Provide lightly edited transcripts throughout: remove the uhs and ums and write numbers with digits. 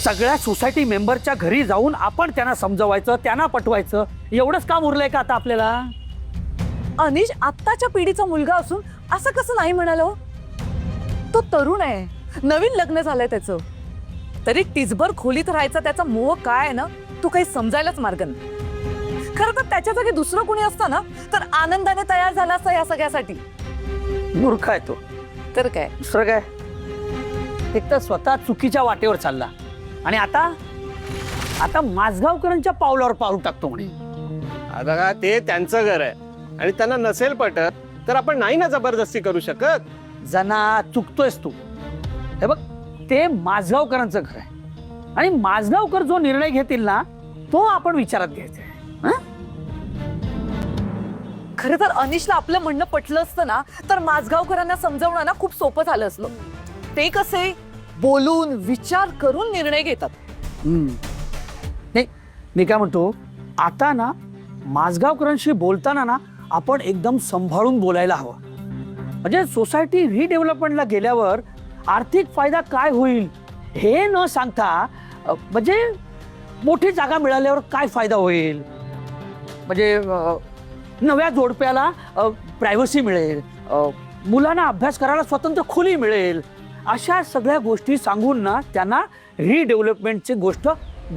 सगळ्या सोसायटी मेंबरच्या घरी जाऊन आपण त्यांना समजवायचं, त्यांना पटवायचं, एवढंच काम उरलंय का आता आपल्याला? अनिश आत्ताच्या पिढीचा मुलगा असून असं कसं नाही म्हणालो? तो तरुण आहे, नवीन लग्न झालंय त्याचं. तरी टिचभर खोलीत राहायचा त्याचा मोह काय आहे ना, तो काही समजायलाच मार्ग नाही. खरं तर त्याच्या जागी दुसरं कोणी असतं ना तर आनंदाने तयार झाला असता या सगळ्यासाठी. मूर्ख आहे तो. तर काय, दुसरं काय? एक तर स्वतः चुकीच्या वाटेवर चालला आणि आता माझगावकरांच्या पावलावर पाऊल टाकतो म्हणे. आता का ते त्यांचं घर आहे आणि त्यांना नसेल पटत तर आपण नाही ना जबरदस्ती करू शकत. जना चुकतोयस तू. हे बघ, ते माझगावकरांचं घर आहे आणि माझगावकर जो निर्णय घेतील ना तो आपण विचारात घ्यायचा आहे. खरं तर अनिशला आपलं म्हणणं पटलं असतं ना तर माझगावकरांना समजावणं ना खूप सोपं झालं असलं. ते कसे बोलून विचार करून निर्णय घेतात. नाही, मी काय म्हणतो, आता ना माझगावकरांशी बोलताना ना आपण एकदम सांभाळून बोलायला हवं. म्हणजे सोसायटी रिडेव्हलपमेंटला गेल्यावर आर्थिक फायदा काय होईल हे न सांगता, म्हणजे मोठी जागा मिळाल्यावर काय फायदा होईल, म्हणजे नव्या जोडप्याला प्रायव्हसी मिळेल, मुलांना अभ्यास करायला स्वतंत्र खोली मिळेल, अशा सगळ्या गोष्टी सांगून ना त्यांना रिडेव्हलपमेंटची गोष्ट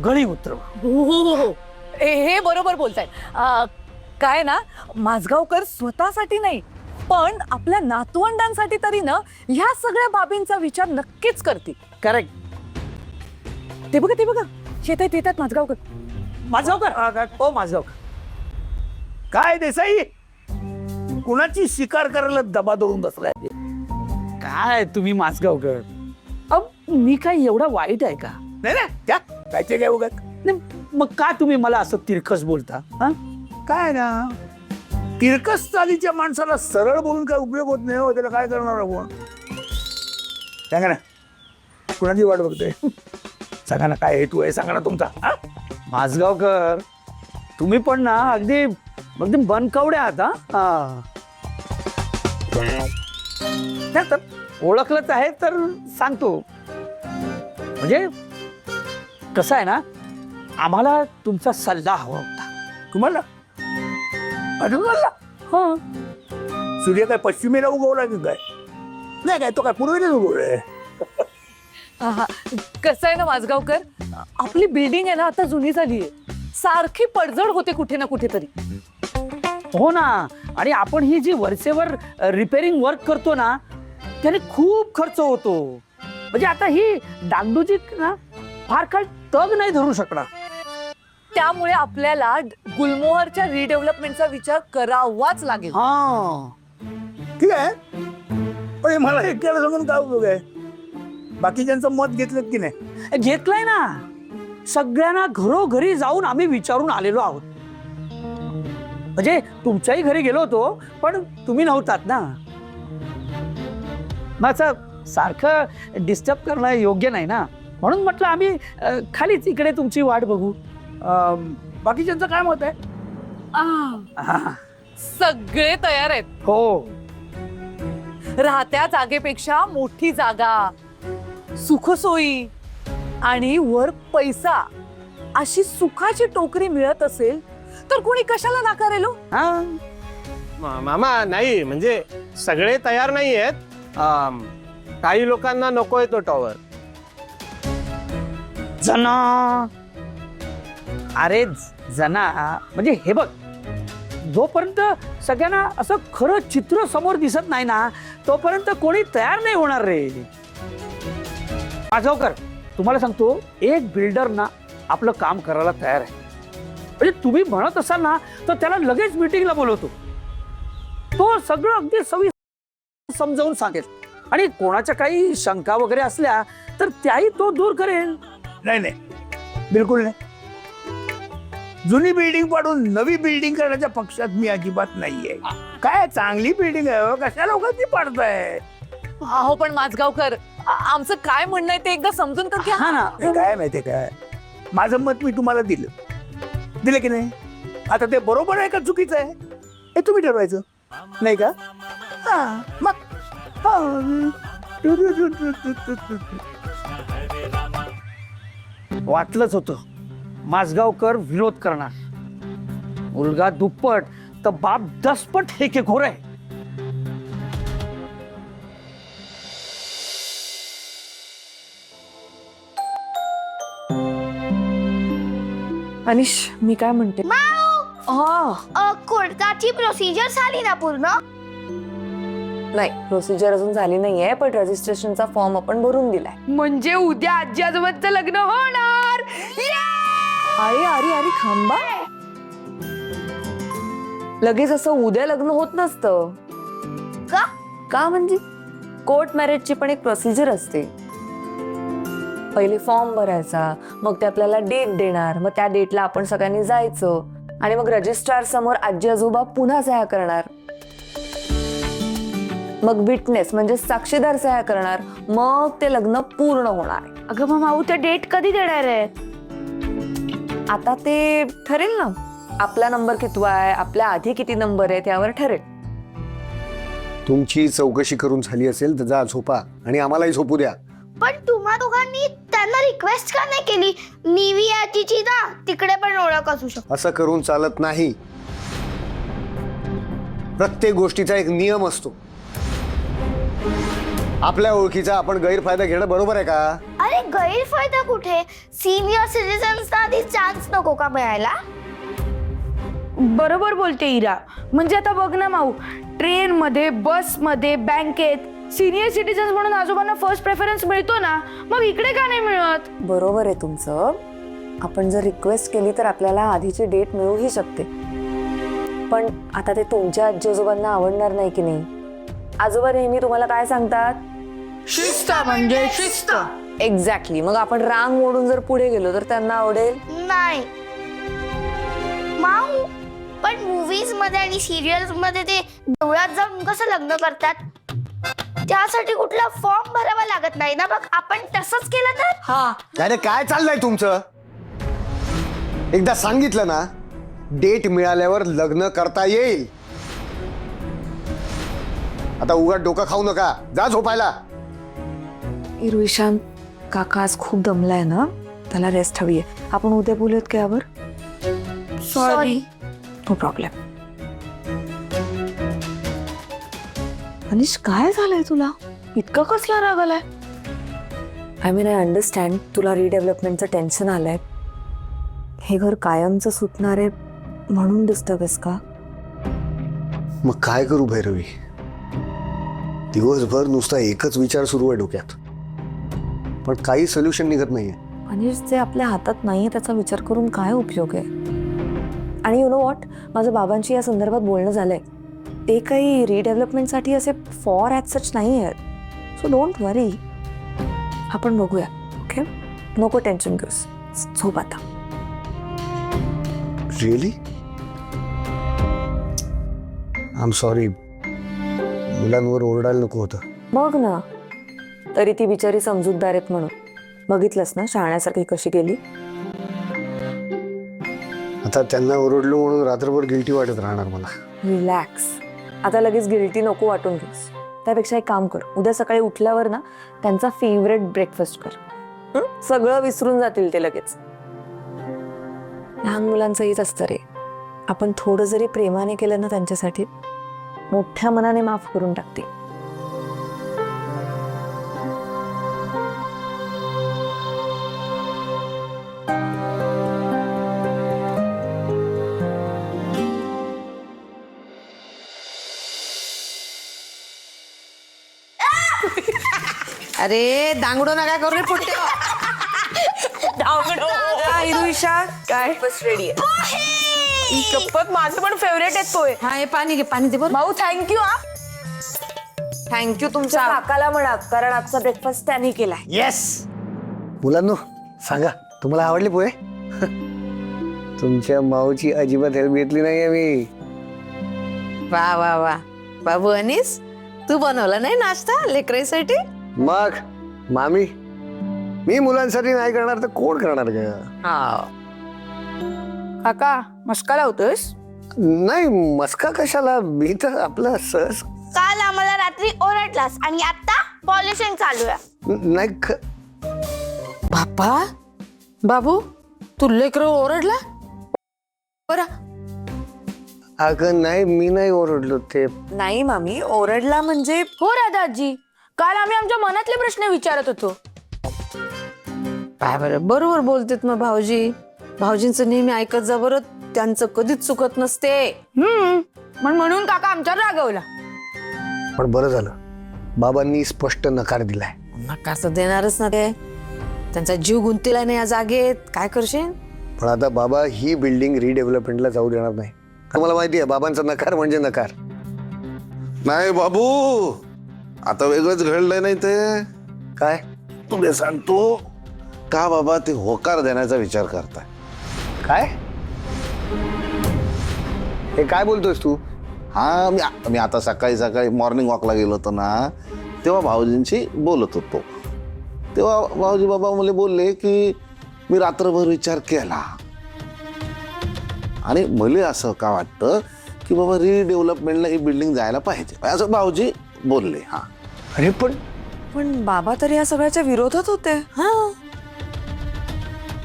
गळी उतरव. हो, हे बरोबर बोलताय. काय ना, माझगावकर स्वतःसाठी नाही पण आपल्या नातवंडांसाठी तरी ना ह्या सगळ्या बाबींचा विचार नक्कीच करतील. करेक्ट. ते बघा येतात माझगावकर. माझगावकर, ओ माझगावकर. काय देसाई, कुणाची शिकार करायला दबा धरून बसलाय? काय तुम्ही माझगावकर, मी काय एवढा वाईट आहे का? नाही ना, त्या कायचे काय उगाच. नाही, मग का तुम्ही मला असं तिरकस बोलता? काय ना, तिरकस चालीच्या माणसाला सरळ बोलून काय उपयोग होत नाही हो. त्याला काय करणार आपण? सांगा ना, कुणाची वाट बघतोय? सांगा ना, काय हेतू आहे सांगा ना तुमचा. माझगावकर, तुम्ही पण ना अगदी बनकवड्या आहात. तर ओळखलंच आहे तर सांगतो. म्हणजे कसं आहे ना, आम्हाला तुमचा सल्ला हवा होता. तुम्हाला अजून बोलला? हो. सूर्य काय पश्चिमेला उगवला की काय? नाही काय, तो काय पूर्वेलाच उगवलाय. कसं आहे ना माझगावकर, आपली बिल्डिंग आहे ना आता जुनी झालीये, सारखी पडझड होते कुठे ना कुठेतरी. हो ना, आणि आपण ही जी वरचेवर रिपेअरिंग वर्क करतो ना त्याने खूप खर्च होतो. म्हणजे आता ही डागडुजी ना फार काळ तग नाही धरू शकणार. त्यामुळे आपल्याला गुलमोहरच्या रिडेव्हलपमेंटचा विचार करावाच लागेल. ठीक आहे, पण मला एकट्याला सांगून काय उपयोग आहे? बाकीच्यांचं मत घेतलं की नाही? घेतलंय ना, सगळ्यांना घरोघरी जाऊन आम्ही विचारून आलेलो आहोत. म्हणजे तुमच्याही घरी गेलो होतो पण तुम्ही नव्हतात ना. माझं सारखं डिस्टर्ब करणं योग्य नाही ना, म्हणून म्हटलं आम्ही खालीच इकडे तुमची वाट बघू. बाकीच्यांचं काय मत आहे? सगळे तयार आहेत. हो, राहत्या जागेपेक्षा मोठी जागा, सुखसोयी आणि वर पैसा अशी सुखाची टोकरी मिळत असेल तर कोणी कशाला नाकारेल? मामा नाही, म्हणजे सगळे तयार नाही आहेत. काही लोकांना नकोय तो टॉवर. जना, अरे जना, म्हणजे हे बघ, जोपर्यंत सगळ्यांना असं खरं चित्र समोर दिसत नाही ना तोपर्यंत कोणी तयार नाही होणार रे. माझगावकर, तुम्हाला सांगतो, एक बिल्डर ना आपलं काम करायला तयार आहे. म्हणजे तुम्ही म्हणत असाल ना तर त्याला लगेच मीटिंगला बोलवतो. तो सगळं अगदी समजावून सांगेल आणि कोणाच्या काही शंका वगैरे असल्या तर त्याही तो दूर करेल. नाही, बिलकुल नाही. जुनी बिल्डिंग पाडून नवी बिल्डिंग करण्याच्या पक्षात मी अजिबात नाहीये. काय चांगली बिल्डिंग आहे हो, कशा लोकांची पाडताय? हो पण माझगावकर, आमचं काय म्हणणं आहे ते एकदा समजून तर घ्या. हा ना. काय माहितीये काय, माझं मत मी तुम्हाला दिलं की नाही? आता ते बरोबर आहे का चुकीचं आहे हे तुम्ही ठरवायचं, नाही का? मग वाटलंच होतं माझगावकर विरोध करणार. मुलगा दुप्पट तर बाप दसपट हे के घोर आहे. अनिश मी काय म्हणते हा कोर्टाची प्रोसिजर झाली ना पूर्ण? नाही प्रोसिजर अजून झाली नाहीये पण रजिस्ट्रेशनचा फॉर्म आपण भरून दिलाय. म्हणजे उद्या आजी आजोबांचं लग्न होणार. अरे अरे अरे थांबा, लगेच असं उद्या लग्न होत नसतं. का? का म्हणजे कोर्ट मॅरेजची पण एक प्रोसिजर असते. पहिले फॉर्म भरायचा, मग ते आपल्याला डेट देणार, मग त्या डेटला आपण सगळ्यांनी जायचं आणि मग रजिस्ट्रार समोर आजी आजोबा पुन्हा सह्या करणार. मग विटनेस म्हणजे साक्षीदार सह्या करणार, मग ते लग्न पूर्ण होणार. अगं मग माऊ त्या डेट कधी देणार आहे? आता ते ठरेल ना, आपला नंबर कितवा आहे, आपल्या आधी किती नंबर आहे त्यावर ठरेल. तुमची चौकशी करून झाली असेल तर जा झोपा आणि आम्हालाही झोपू द्या. पण तुम्हा दोघांनी त्यांना रिक्वेस्ट का नाही केली? निवी आजीची ना तिकडे पण ओळख असू शकते. असं करून चालत नाही. प्रत्येक गोष्टीचा एक नियम असतो. आपल्या ओळखीचा आपण गैरफायदा घेणं बरोबर आहे का? अरे गैरफायदा कुठे? सिनियर सिटीजन्सना आधी चान्स नको का मिळायला? बरोबर बोलते इरा. म्हणजे आता बघ ना माऊ, ट्रेन मध्ये, बस मध्ये, बँकेत सिनियर सिटीजन म्हणून आजोबांना फर्स्ट प्रेफरन्स मिळतो ना, मग इकडे का नाही मिळत? बरोबर आहे तुमचं. आपण जर रिक्वेस्ट केली तर आपल्याला आधीची डेट मिळूही शकते. पण आता ते तुमच्या आजी आजोबांना आवडणार नाही की नाही? आजोबा नेहमी तुम्हाला काय सांगतात? शिस्त म्हणजे शिस्त. एक्झॅक्टली. मग आपण रांग मोडून जर पुढे गेलो तर त्यांना आवडेल नाही. माऊ, पण मूवीज मध्ये आणि सिरियल्स मध्ये ते देवळात जाऊन कसं लग्न करतात, त्यासाठी कुठला फॉर्म भरावा लागत नाही ना. बघ आपण तसंच केलं तर. हा. अरे काय चाललंय तुमचं? एकदा सांगितलं ना, डेट मिळाल्यावर लग्न करता येईल. आता उगाच डोकं खाऊ नका, जा झोपायला. ईशांत काका आज खूप दमलाय ना, त्याला रेस्ट हवी आहे. आपण उद्या बोलूयात का यावर? सॉरी. No problem. अनिश काय झालंय तुला? इतका कसला राग आलाय? आय मीन आय अंडरस्टँड तुला रिडेव्हलपमेंटचं टेन्शन आलंय. हे घर कायमचं सुटणार आहे म्हणून डिस्टर्ब आहेस का? मग काय करू भैरवी? दिवसभर नुसता एकच विचार सुरू आहे डोक्यात, पण काही सोल्युशन निघत नाहीये. अनिश जे आपल्या हातात नाहीये त्याचा विचार करून काय उपयोग आहे? आणि यु नो वॉट, माझं बाबांशी या संदर्भात बोलणं झालंय. ते काही रिडेव्हलपमेंटसाठी असे फॉर ॲज सच नाही आहेत. सो डोंट वरी, आपण बघूया. ओके, नको टेन्शन घेऊस, झोप आता. रिअली? I am sorry. मुलांवर ओरडायला नको होतं. बघ ना, तरी ती बिचारी समजूतदार आहेत म्हणून. बघितलंस ना शाळण्यासारखी कशी गेली. आता त्यांना ओरडलो म्हणून रात्रभर गिल्टी वाटत राहणार मला. रिलॅक्स. आता लगेच गिल्टी नको वाटून घेस. त्यापेक्षा एक काम कर, उद्या सकाळी उठल्यावर ना त्यांचा फेवरेट ब्रेकफास्ट कर. सगळं विसरून जातील ते लगेच. लहान मुलांचं हेच असतं रे. आपण थोडं जरी प्रेमाने केलं ना त्यांच्यासाठी, मोठ्या मनाने माफ करून टाकते. अरे दांगडो नका करू रे पुट्टे. काय बस रेडी आहे. कप्पत माझं पण फेवरेट आहे तोय. हा हे पाणी घे, पाणी दे बरं. भाऊ थँक्यू. थँक्यू तुमच्या काकाला म्हणा, कारण आजचा ब्रेकफास्ट त्यांनी केलाय. येस. मुलांनो सांगा, तुम्हाला आवडले पोहे? तुमच्या माऊची अजिबात हेल्प घेतली नाहीये मी. वा वा वा. बाबू अनिस, तू बनवला नाही नाश्ता लेकरांसाठी? मग मामी, मी मुलांसाठी नाही करणार तर कोण करणार ग? हा. काका मस्का लावतोस? नाही, मस्का कशाला? मी तर आपलं सहज. काल आम्हाला रात्री ओरडलास आणि आता पॉलिशिंग चालू आहे. नाही बाप्पा, बाबू तू लेकरं ओरडला बरं? अगं नाही, मी नाही ओरडलो. ते नाही मामी, ओरडला म्हणजे हो राधा आजी, काल आम्ही आमच्या मनातले प्रश्न विचारत होतो. काय बरं, बरोबर बोलतेत मग भाऊजी. भाऊजींचं नेहमी ऐकत जा बरं, त्यांचं कधीच चुकत नसते. म्हणून काका आमच्यावर रागवला. पण बरं झालं, बाबांनी स्पष्ट नकार दिलाय. नकार तर देणारच ना ते, त्यांचा जीव गुंतलेला नाही या जागेत. काय करशील? पण आता बाबा ही बिल्डिंग रिडेव्हलपमेंटला जाऊ देणार नाही. तुम्हाला माहिती आहे, बाबांचा नकार म्हणजे नकार. नाही बाबू, आता वेगळंच घडलंय. नाही ते काय? तुला सांगतो का बाबा, ते होकार देण्याचा विचार करताय. काय हे काय बोलतोयस तू? हा, मी आता सकाळी मॉर्निंग वॉकला गेलो होतो ना, तेव्हा भाऊजींशी बोलत होतो. तेव्हा भाऊजी बाबा मला बोलले की मी रात्रभर विचार केला आणि मला असं का वाटतं की बाबा रिडेव्हलपमेंटला ही बिल्डिंग जायला पाहिजे, असं भाऊजी बोलले. हा, अरे पण बाबा तर या सगळ्याच्या विरोधात होते. हा,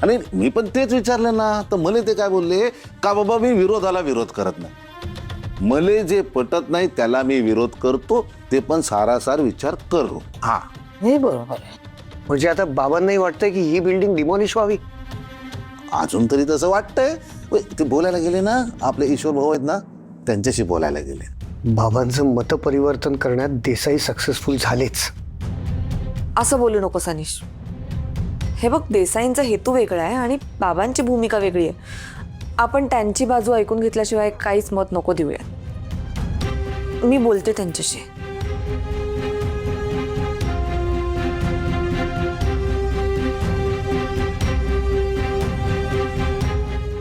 आणि मी पण तेच विचारलं ना, तर मला ते काय बोलले का बाबा मी विरोधाला विरोध करत नाही, मला जे पटत नाही त्याला मी विरोध करतो, ते पण सारासार विचार करू. हा, हे बरोबर आहे. म्हणजे आता बाबांनाही वाटतंय की ही बिल्डिंग डिमॉलिश व्हावी? अजून तरी तसं वाटतंय. ते बोलायला गेले ना, आपले ईश्वर भाऊ आहेत ना, त्यांच्याशी बोलायला गेले. बाबांचं मतपरिवर्तन करण्यात देसाई सक्सेसफुल झालेच. असं बोलू नकोस अनिश. हे बघ, देसाईंचा हेतू वेगळा आहे आणि बाबांची भूमिका वेगळी आहे. आपण त्यांची बाजू ऐकून घेतल्याशिवाय काहीच मत नको देऊया. मी बोलते त्यांच्याशी.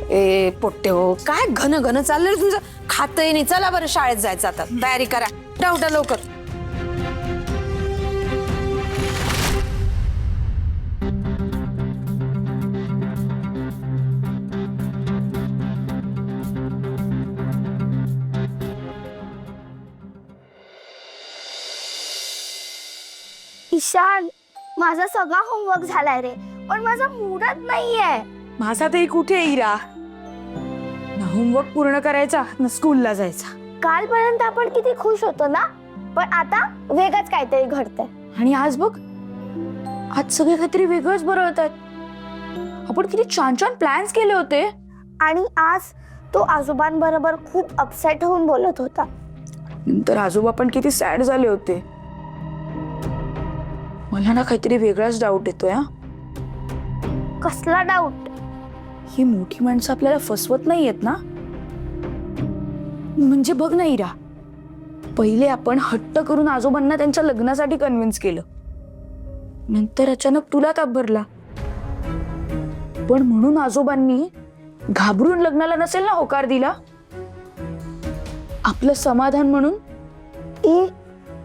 ए पोट्टे हो, काय घन घन चाललंय तुमचं? खातही नाही. चला बरं, शाळेत जायचं आता. तयारी करा, उठा लवकर. ईशान, माझा सगळा होमवर्क झालाय रे, पण माझा मूडच नाहीये. माझा तरी कुठे इरा, ना होमवर्क पूर्ण करायचा ना स्कूलला जायचा. कालपर्यंत आपण किती खुश होतो ना, पण आता वेगळंच काहीतरी घडतंय. आणि आज बघ, आज सगळे काहीतरी वेगळंच बरळतात. आपण किती छान छान प्लॅन्स केले होते. आणि आज तो आजोबांबरोबर खूप अपसेट होऊन बोलत होता. नंतर आजोबा पण किती सॅड झाले होते. मला ना काहीतरी वेगळाच डाऊट येतोय. हा, कसला डाऊट? ही मोठी माणसं आपल्याला फसवत नाहीयेत ना? म्हणजे बघ ना इरा, पहिले आपण हट्ट करून आजोबांना त्यांच्या लग्नासाठी कन्व्हिन्स केलं, नंतर अचानक तुला ताप भरला. पण म्हणून आजोबांनी घाबरून लग्नाला नसेल ना होकार दिला? आपलं समाधान म्हणून?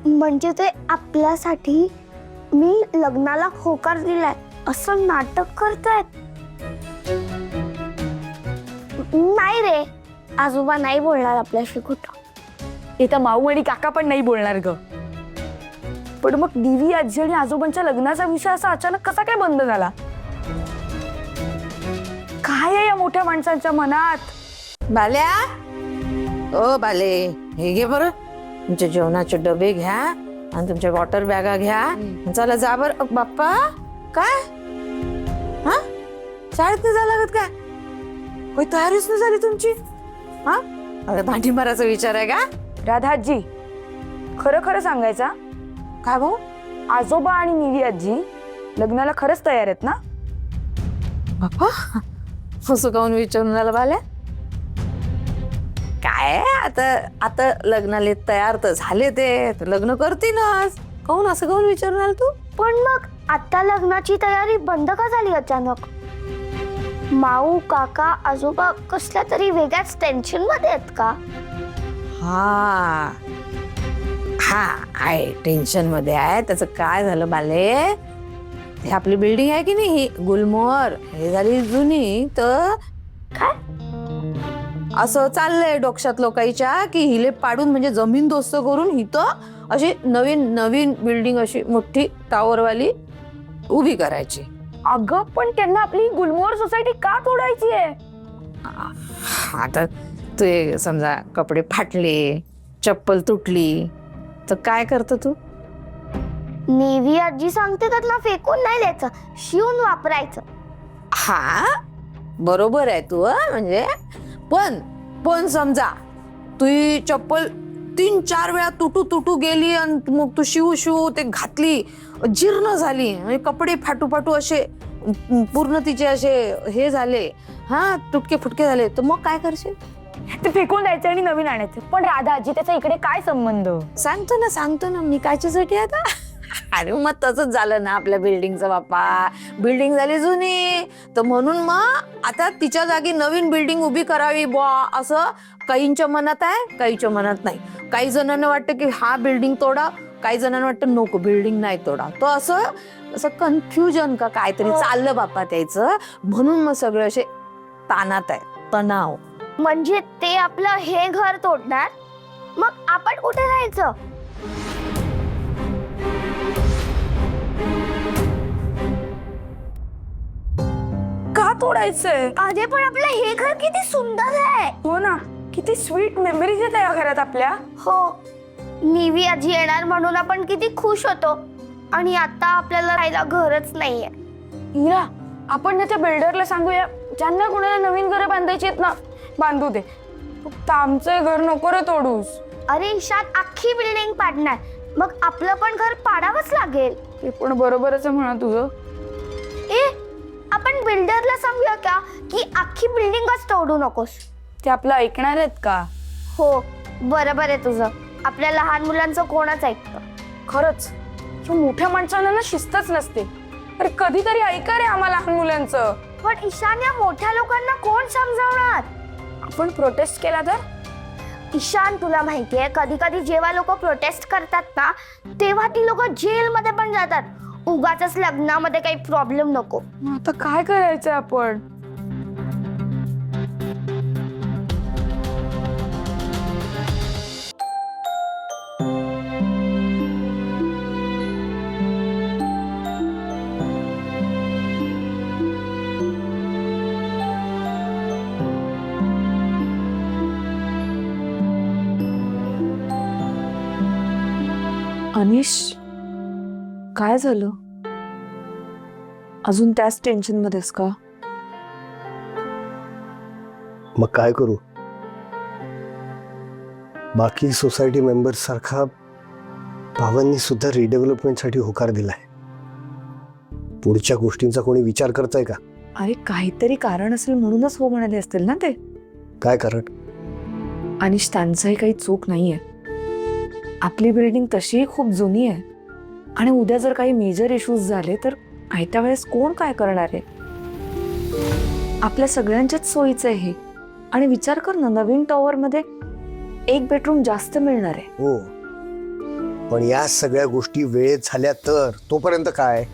म्हणजे ते आपल्यासाठी मी लग्नाला होकार दिलाय असं नाटक करतायत. नाही रे, आजोबा नाही बोलणार आपल्याशी कुठं. इथं माऊ आणि काका पण नाही बोलणार ग. पण मग दिवी आजी आणि आजोबांच्या लग्नाचा विषय असा अचानक कसा काय बंद झाला? काय आहे या मोठ्या माणसांच्या मनात? बाल्या, ओ बाले, हे घे बरं, तुमच्या जेवणाचे डबे घ्या आणि तुमच्या वॉटर बॅगा घ्या. चला जा बरं. बाप्पा, काय हा, शाळेत नाही जायला लागत काय? काही तयारीच नाही झाली तुमची? हा, अरे भांडी मारायचा विचार आहे का? राधाजी, खरं खरं सांगायचा, काय भाऊ? आजोबा आणि निवी आजी लग्नाला खरंच तयार आहेत ना? बाप्पा, असं काऊन विचारून आला बाल्या? काय आता लग्नाला तयार तर झाले, ते लग्न करतीलच. काऊन असं काऊन विचारून आला तू? पण मग आता लग्नाची तयारी बंद का झाली अचानक? माऊ, काका, आजोबा कसल्या तरी वेगळ्याच टेन्शन मध्ये आहेत का? हा हा, आहे टेन्शन मध्ये आहे. त्याचं काय झालं बाले, हे आपली बिल्डिंग आहे की नाही, ही गुलमोहर, हे झाली जुनी, तर काय असं चाललंय डोक्यात लोकांच्या की हिले पाडून म्हणजे जमीन दोस्त करून इथं अशी नवीन नवीन बिल्डिंग अशी मोठी टावरवाली उभी करायची. अगं पण त्यांना आपली गुलमोहर सोसायटी का तोडायची आहे? आता ते समजा कपडे फाटले, चप्पल तुटली तर काय करतो तू? नेव्ही आजी सांगते त्यातला फेकून नाही द्यायचं, शिवून वापरायचं. हा बरोबर आहे तू म्हणजे पण समजा तुझी चप्पल 3-4 वेळा तुटू गेली आणि मग तू शिवू ते घातली, जीर्ण झाली, म्हणजे कपडे फाटू असे पूर्ण तिचे असे हे झाले, हा तुटके फुटके झाले, तर मग काय करशील? ते फेकून द्यायचं आणि नवीन आणायचं. पण राधा आजी त्याचा इकडे काय संबंध? सांगतो ना मी कायच्यासाठी आता. अरे मग तसंच झालं ना आपल्या बिल्डिंगचं बाप्पा. बिल्डिंग झाली जुनी तर म्हणून मग आता तिच्या जागी नवीन बिल्डिंग उभी करावी बुवा असं काहींच्या मनात आहे, काहींच्या मनात नाही. काही जणांना वाटतं की हा बिल्डिंग तोडा, काही जणांना वाटतं नको बिल्डिंग नाही तोडा. तो असं कन्फ्युजन का काहीतरी चाललं बाप्पा त्याचं, म्हणून मग सगळं असे ताणात आहे, तणाव. म्हणजे ते आपलं हे घर तोडणार, मग आपण कुठे राहायचं? का तोडायचंय? अरे पण आपलं हे घर किती सुंदर आहे. हो ना, किती स्वीट मेमरीज आहेत या घरात आपल्या. हो, नेव्ही आजी येणार म्हणून आपण किती खुश होतो, आणि आता आपल्याला राहायला घरच नाहीये. इरा, आपण ना त्या बिल्डरला सांगूया, ज्यांना कोणाला नवीन घरं बांधायची आहेत ना, बांधू दे. फक्त आमचं घर नको रे तोडूस. अरे ईशान अख्खी बिल्डिंग पाडणार, मग आपलं पण घर पाडावंच लागेल. ते पण बरोबरच आहे म्हणा तुझं. आपण बिल्डरला सांगूया का की अख्खी बिल्डिंगच तोडू नकोस? ते आपलं ऐकणार आहेत का? हो, बरोबर आहे तुझं. आपल्या लहान मुलांचं कोणच ऐकतं? खरंच किंवा मोठ्या माणसांना ना शिस्तच नसते. अरे कधीतरी ऐका रे आम्हाला लहान मुलांचं. पण ईशान, या मोठ्या लोकांना कोण समजावणार? आपण प्रोटेस्ट केला तर? ईशान, तुला माहितीये कधी कधी जेव्हा लोक प्रोटेस्ट करतात ना, तेव्हा ती लोक जेलमध्ये पण जातात. उगाचच लग्नामध्ये काही प्रॉब्लेम नको. मग आता काय करायचं आपण? अनिश, काय झालं? अजून त्याच टेन्शन मध्येस का? मग काय करू? बाकी सोसायटी मेंबर्स सारखा बाबांनी सुद्धा रिडेव्हलपमेंटसाठी होकार दिलाय. पुढच्या गोष्टींचा कोणी विचार करताय का? अरे काहीतरी कारण असेल म्हणूनच हो म्हणाले असतील ना ते. काय कारण? अनिश, त्यांचंही काही चूक नाहीये. आपली बिल्डिंग तशीही खूप जुनी आहे, आणि उद्या जर काही मेजर इश्यूज झाले तर आयत्या वेळेस कोण काय करणार आहे? आपल्या सगळ्यांच्याच सोयीचं आहे हे. आणि विचार कर ना, नवीन टॉवर मध्ये 1 बेडरूम जास्त मिळणार आहे. हो, पण या सगळ्या गोष्टी वेळेत झाल्या तर तोपर्यंत काय?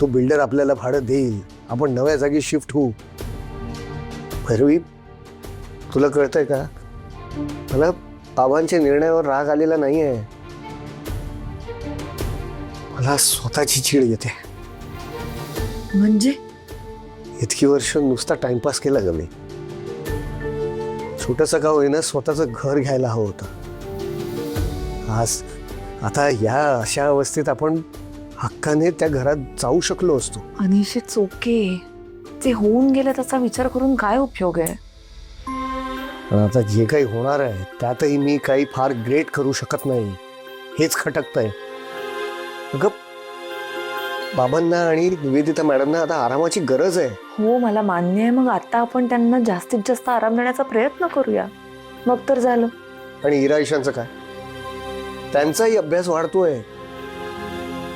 तो बिल्डर आपल्याला भाडं देईल, आपण नव्या जागी शिफ्ट होऊ. भैरवी, तुला कळतंय का? मला बाबांच्या निर्णयावर राग आलेला नाहीये, मला स्वतःची चीड येते. म्हणजे इतकी वर्ष नुसता टाइमपास केला ग मी. छोटंसं का होईना स्वतःचं घर घ्यायला हवं होतं. आज आता या अशा अवस्थेत आपण हक्काने त्या घरात जाऊ शकलो असतो. अनिश, इट्स ओके. ते होऊन गेलं त्याचा विचार करून काय उपयोग आहे? पण आता जे काही होणार आहे त्यातही मी काही फार ग्रेट करू शकत नाही, हेच खटकतंय. अगं, बाबांना आणि निवेदिता मॅडमना आता आरामाची गरज आहे. हो, मला मान्य आहे. मग आता आपण त्यांना जास्तीत जास्त आराम देण्याचा प्रयत्न करूया, मग तर झालं. आणि इरा ईशांचं काय? त्यांचाही अभ्यास वाढतोय,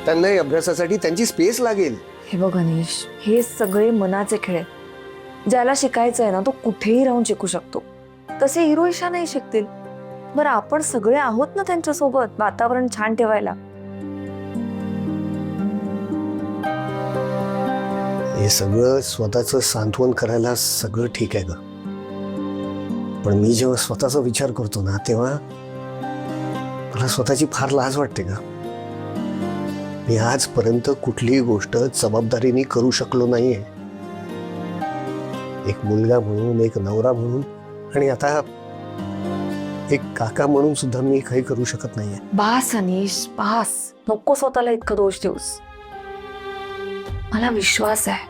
त्यांनाही अभ्यासासाठी त्यांची स्पेस लागेल. हे बघ अनिश, हे सगळे मनाचे खेळ आहेत. ज्याला शिकायचं आहे ना तो कुठेही राहून शिकू शकतो. तसे हिरो ईशा नाही शिकतील. बरं, आपण सगळे आहोत ना त्यांच्यासोबत वातावरण छान ठेवायला. हे सगळं स्वतःचं सांत्वन करायला सगळं ठीक आहे ग, पण मी जेव्हा स्वतःचा विचार करतो ना तेव्हा मला स्वतःची फार लाज वाटते ग. मी आजपर्यंत कुठलीही गोष्ट जबाबदारीने करू शकलो नाहीये. एक मुलगा म्हणून, एक नवरा म्हणून, आणि आता एक काका म्हणून सुद्धा मी काही करू शकत नाहीये. बास अनिश, बास. नको स्वतःला इतकं दोष देऊस. मला विश्वास आहे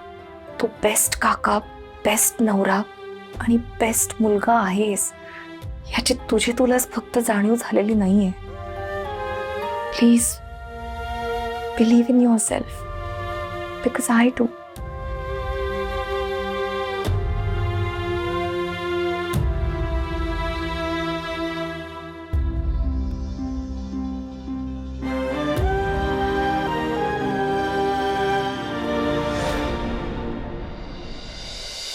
तू बेस्ट काका, बेस्ट नवरा आणि बेस्ट मुलगा आहेस. याची तुलाच फक्त जाणीव झालेली नाहीये. Please believe in your self because I do.